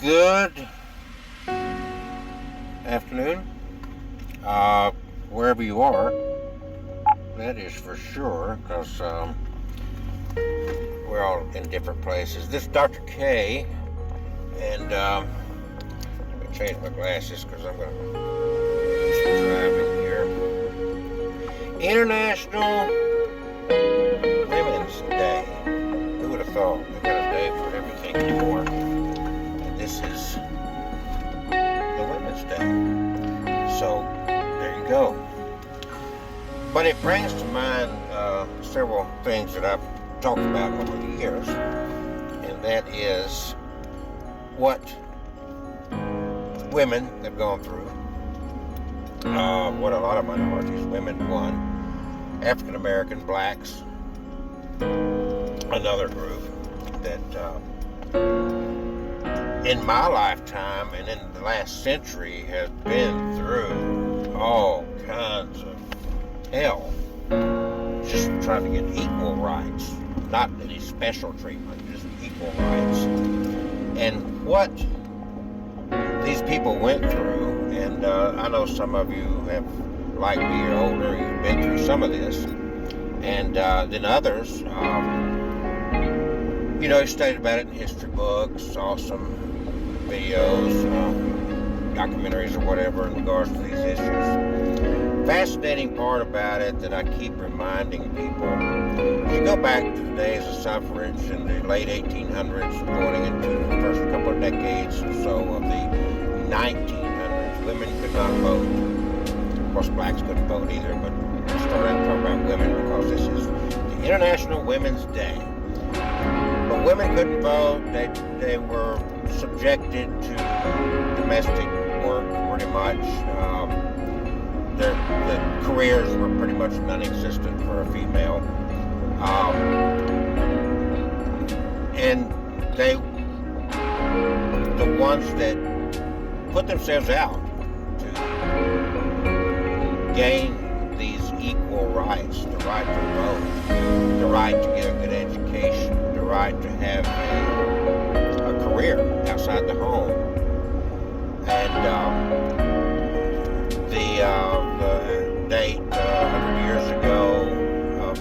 Good afternoon, wherever you are. That is for sure, because we're all in different places. This is Dr. K, and let me change my glasses because I'm going to do some driving here. International Women's Day. Who would have thought we got a day for everything anymore? And this is the Women's Day. So there you go. But it brings to mind several things that I've talked about over the years, and that is what women have gone through, what a lot of minorities, women, one, African American, blacks, another group that in my lifetime and in the last century has been through all kinds of hell, just trying to get equal rights, not any special treatment, just equal rights. And what these people went through, and I know some of you have, like me, or older, you've been through some of this, and then others, studied about it in history books, saw some videos, documentaries or whatever in regards to these issues. Fascinating part about it that I keep reminding people, if you go back to the days of suffrage in the late 1800s, going into the first couple of decades or so of the 1900s, women could not vote. Of course, blacks couldn't vote either, but I started talking about women because this is the International Women's Day. But women couldn't vote. They were subjected to domestic work pretty much. The careers were pretty much non-existent for a female. And the ones that put themselves out to gain these equal rights, the right to vote, the right to get a good education, the right to have a career outside the home, and the date 100 years ago of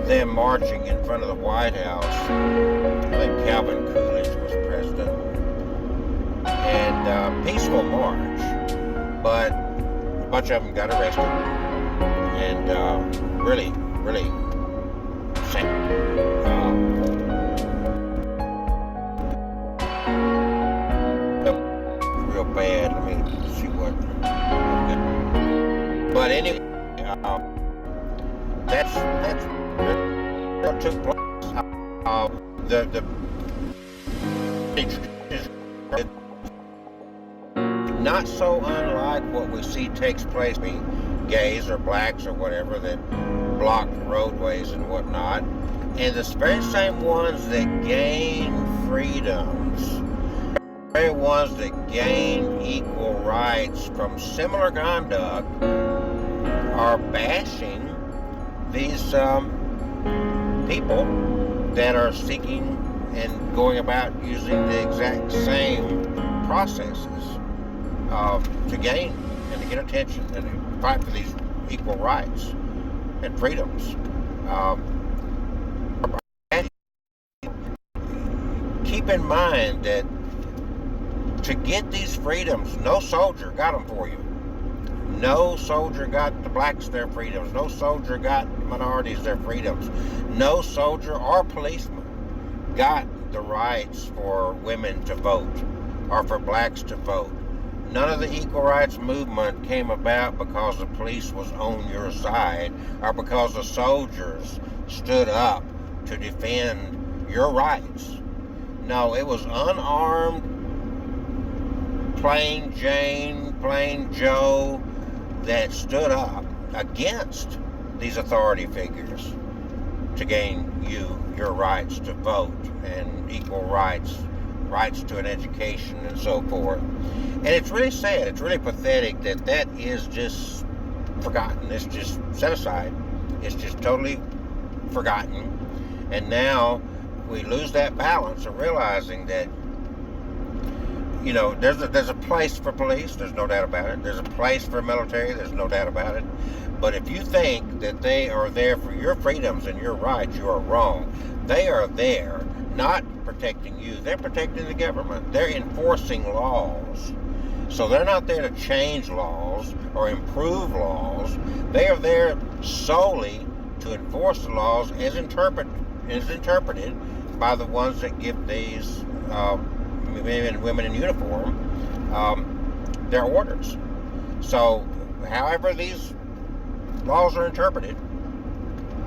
them marching in front of the White House. I think Calvin Coolidge was president, and peaceful march, but a bunch of them got arrested, and really sad. Real bad. Let me see what. But anyway, that's what took place. The not so unlike what we see takes place between gays or blacks or whatever that block roadways and whatnot, and the very same ones that gain freedoms, very ones that gain equal rights from similar conduct, are bashing these people that are seeking and going about using the exact same processes to gain and to get attention and to fight for these equal rights and freedoms. Keep in mind that to get these freedoms, no soldier got them for you. No soldier got the blacks their freedoms. No soldier got minorities their freedoms. No soldier or policeman got the rights for women to vote or for blacks to vote. None of the equal rights movement came about because the police was on your side or because the soldiers stood up to defend your rights. No, it was unarmed, plain Jane, plain Joe that stood up against these authority figures to gain your rights to vote and equal rights to an education and so forth. And it's really sad, it's really pathetic that is just forgotten. It's just set aside. It's just totally forgotten. And now we lose that balance of realizing that, there's a place for police, there's no doubt about it. There's a place for military, there's no doubt about it. But if you think that they are there for your freedoms and your rights, you are wrong. They are there not protecting you, they're protecting the government. They're enforcing laws. So they're not there to change laws or improve laws. They are there solely to enforce the laws as interpreted by the ones that give these men and women in uniform their orders. So however these laws are interpreted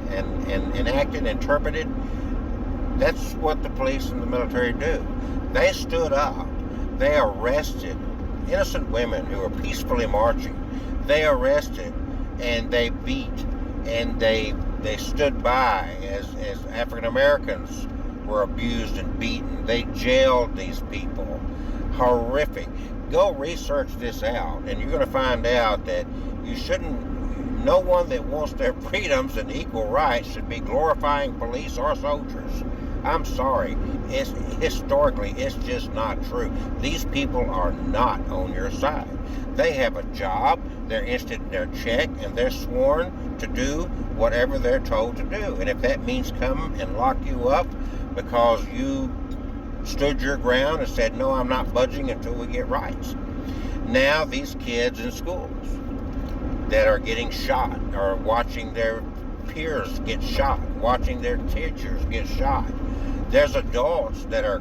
and enacted, interpreted, that's what the police and the military do. They stood up. They arrested innocent women who were peacefully marching. They arrested and they beat and they stood by as African Americans were abused and beaten. They jailed these people. Horrific. Go research this out and you're going to find out that no one that wants their freedoms and equal rights should be glorifying police or soldiers. I'm sorry. Historically, it's just not true. These people are not on your side. They have a job, they're interested in their check, and they're sworn to do whatever they're told to do. And if that means come and lock you up because you stood your ground and said, no, I'm not budging until we get rights. Now these kids in schools that are getting shot or watching their peers get shot, watching their teachers get shot. There's adults that are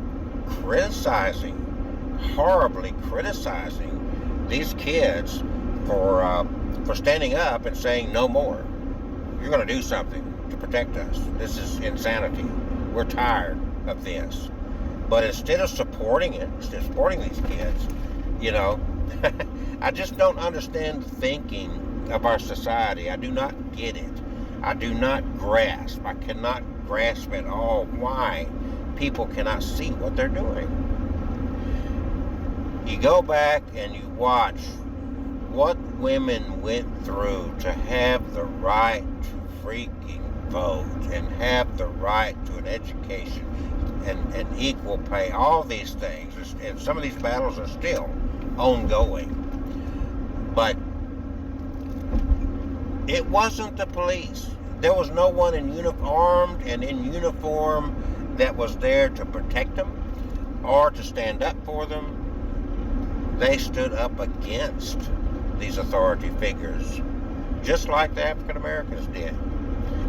horribly criticizing these kids for standing up and saying no more. You're going to do something to protect us. This is insanity. We're tired of this. But instead of supporting these kids, I just don't understand the thinking of our society. I do not get it. I do not grasp. I cannot grasp at all why people cannot see what they're doing. You go back and you watch what women went through to have the right to freaking vote and have the right to an education and equal pay, all these things. And some of these battles are still ongoing. But it wasn't the police. There was no one armed and in uniform that was there to protect them or to stand up for them. They stood up against these authority figures, just like the African Americans did.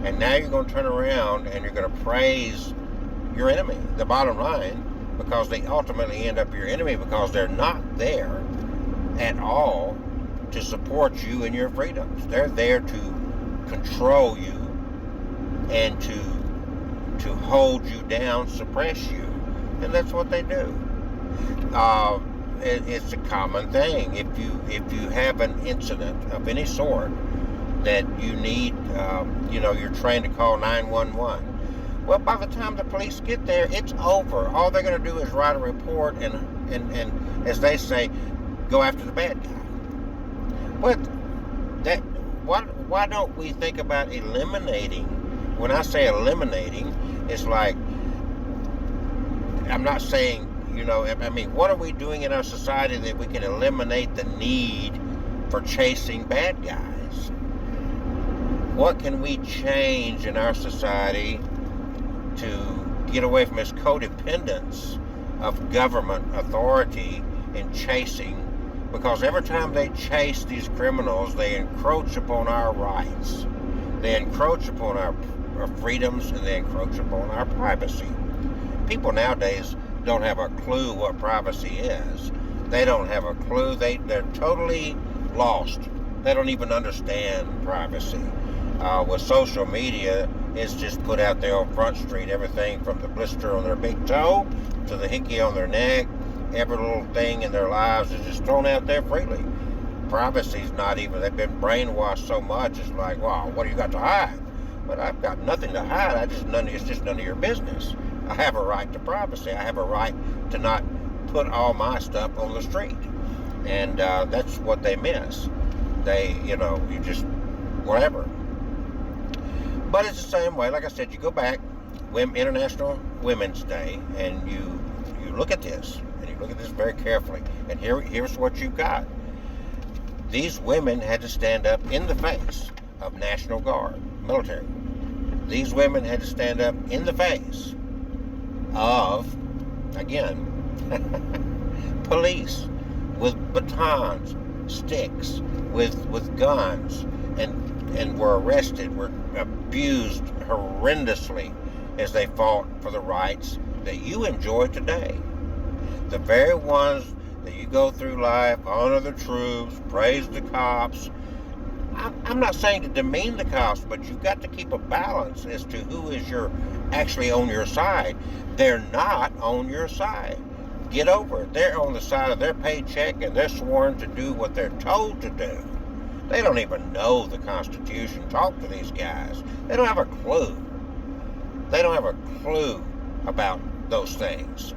And now you're going to turn around and you're going to praise your enemy, the bottom line, because they ultimately end up your enemy because they're not there at all to support you and your freedoms. They're there to control you and to hold you down, suppress you. And that's what they do. It's a common thing. If you have an incident of any sort that you need, you're trained to call 911. Well, by the time the police get there, it's over. All they're going to do is write a report and as they say, go after the bad guy. But why don't we think about eliminating? When I say eliminating, it's like, I'm not saying, what are we doing in our society that we can eliminate the need for chasing bad guys? What can we change in our society to get away from this codependence of government authority in chasing? Because every time they chase these criminals, they encroach upon our rights. They encroach upon our freedoms, and they encroach upon our privacy. People nowadays don't have a clue what privacy is. They don't have a clue. They're totally lost. They don't even understand privacy. With social media, it's just put out there on Front Street, everything from the blister on their big toe to the hickey on their neck. Every little thing in their lives is just thrown out there freely. Privacy's not even, they've been brainwashed so much, it's like, wow, what do you got to hide? But I've got nothing to hide. It's just none of your business. I have a right to privacy. I have a right to not put all my stuff on the street. And that's what they miss. They, you just, whatever. But it's the same way. Like I said, you go back, International Women's Day, and you look at this, and you look at this very carefully, and here's what you've got. These women had to stand up in the face of National Guard, military. These women had to stand up in the face of, again, police with batons, sticks, with guns, and were arrested, were abused horrendously as they fought for the rights that you enjoy today. The very ones that you go through life, honor the troops, praise the cops. I'm not saying to demean the cops, but you've got to keep a balance as to who is actually on your side. They're not on your side. Get over it. They're on the side of their paycheck, and they're sworn to do what they're told to do. They don't even know the Constitution. Talk to these guys. They don't have a clue. They don't have a clue about those things.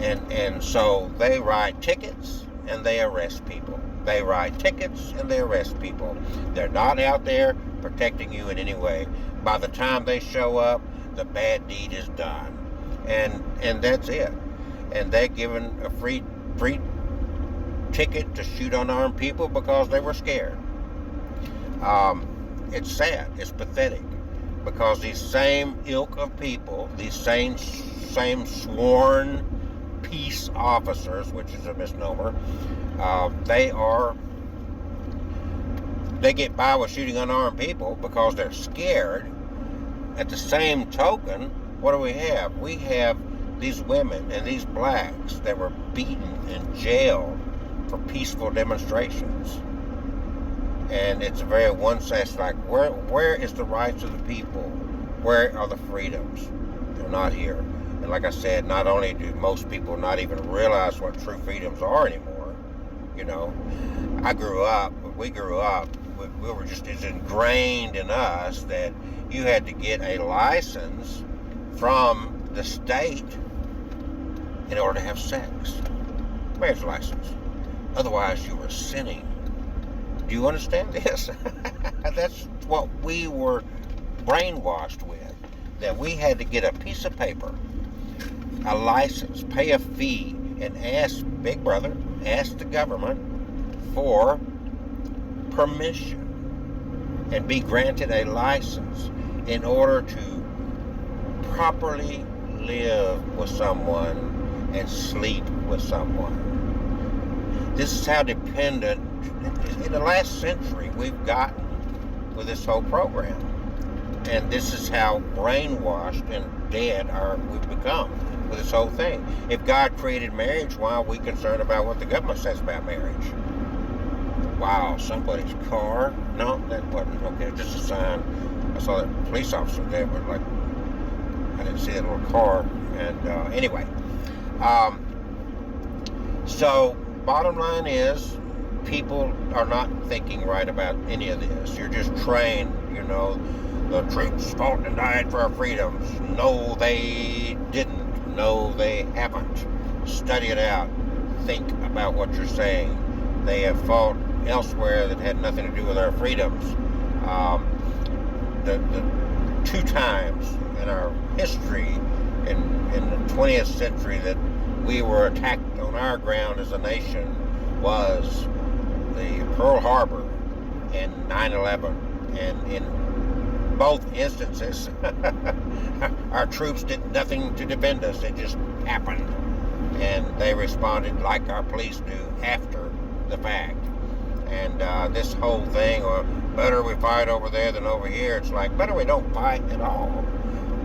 And so they write tickets and they arrest people. They write tickets and they arrest people. They're not out there protecting you in any way. By the time they show up, the bad deed is done. And that's it. And they're given a free ticket to shoot unarmed people because they were scared. It's sad. It's pathetic. Because these same ilk of people, these same sworn peace officers, which is a misnomer, they get by with shooting unarmed people because they're scared. At the same token, what do we have? We have these women and these blacks that were beaten and jailed for peaceful demonstrations. And it's a very one-sided, like, where is the rights of the people? Where are the freedoms? They're not here. And like I said, not only do most people not even realize what true freedoms are anymore, you know. We grew up, we were just as ingrained in us that you had to get a license from the state in order to have sex. Marriage license. Otherwise, you were sinning. Do you understand this? That's what we were brainwashed with. That we had to get a piece of paper, a license, pay a fee, and ask Big Brother, ask the government for permission and be granted a license in order to properly live with someone and sleep with someone. This is how dependent in the last century we've gotten with this whole program. And this is how brainwashed and dead we've become with this whole thing. If God created marriage, why are we concerned about what the government says about marriage? Wow, somebody's car? No, that wasn't. Okay, just a sign. I saw that police officer there, but like, I didn't see that little car. And anyway, so bottom line is, people are not thinking right about any of this. You're just trained, you know, the troops fought and died for our freedoms. No, they didn't. No, they haven't. Study it out. Think about what you're saying. They have fought elsewhere that had nothing to do with our freedoms. The 2 times in our history in the 20th century that we were attacked on our ground as a nation was the Pearl Harbor and 9/11. And in both instances, our troops did nothing to defend us. It just happened. And they responded like our police do after the fact. And this whole thing, or better we fight over there than over here, it's like, better we don't fight at all.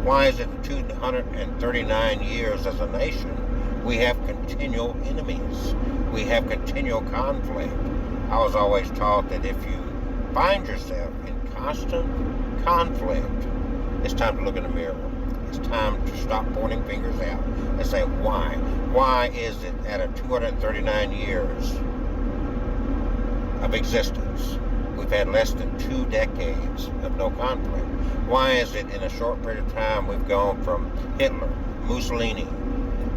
Why is it 239 years as a nation, we have continual enemies? We have continual conflict. I was always taught that if you find yourself in constant conflict, it's time to look in the mirror. It's time to stop pointing fingers out and say, why? Why is it out of 239 years of existence, we've had less than 2 decades of no conflict? Why is it in a short period of time we've gone from Hitler, Mussolini,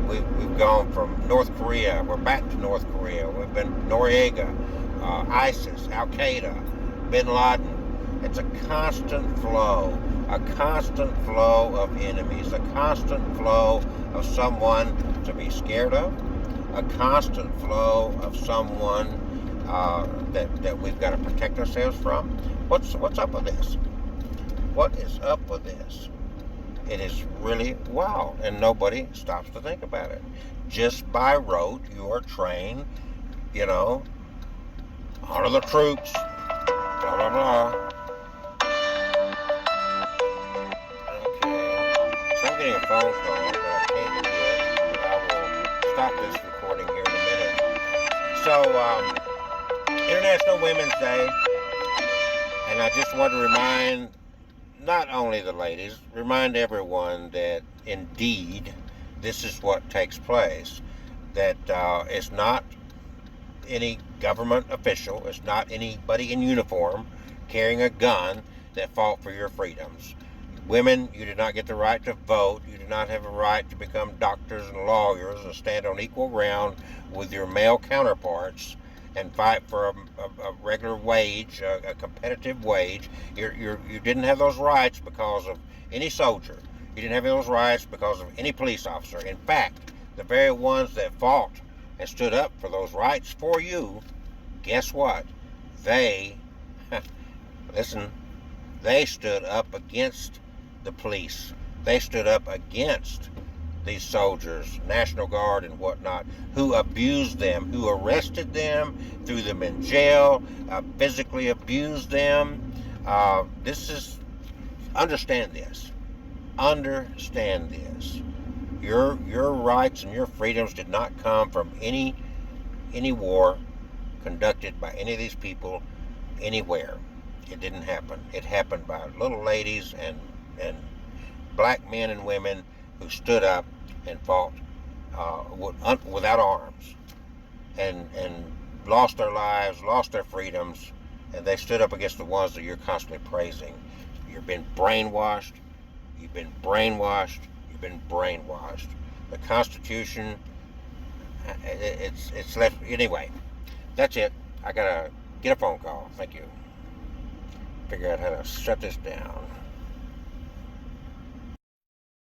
we've gone from North Korea, we're back to North Korea, we've been Noriega, ISIS, Al-Qaeda, Bin Laden. It's a constant flow a constant flow of enemies, a constant flow of someone to be scared of, a constant flow of someone that we've got to protect ourselves from. What's up with this? What is up with this? It is really wild, and nobody stops to think about it. Just by rote, you are trained, honor the troops, blah, blah, blah. Okay. So I'm getting a phone call, but I can't get. I will stop this recording here in a minute. So, International Women's Day, and I just want to remind not only the ladies, remind everyone that indeed this is what takes place. That it's not any government official, it's not anybody in uniform carrying a gun that fought for your freedoms. Women, you did not get the right to vote. You did not have a right to become doctors and lawyers and stand on equal ground with your male counterparts and fight for a regular wage, a competitive wage. You didn't have those rights because of any soldier. You didn't have those rights because of any police officer. In fact, the very ones that fought and stood up for those rights for you, guess what? They, listen, they stood up against the police. They stood up against these soldiers, National Guard and whatnot, who abused them, who arrested them, threw them in jail, physically abused them. Understand this. Understand this. Your rights and your freedoms did not come from any war conducted by any of these people anywhere. It didn't happen. It happened by little ladies and black men and women who stood up and fought without arms and lost their lives, lost their freedoms, and they stood up against the ones that you're constantly praising. You've been brainwashed. You've been brainwashed. You've been brainwashed. The Constitution, it's left. Anyway, that's it. I gotta get a phone call. Thank you. Figure out how to shut this down.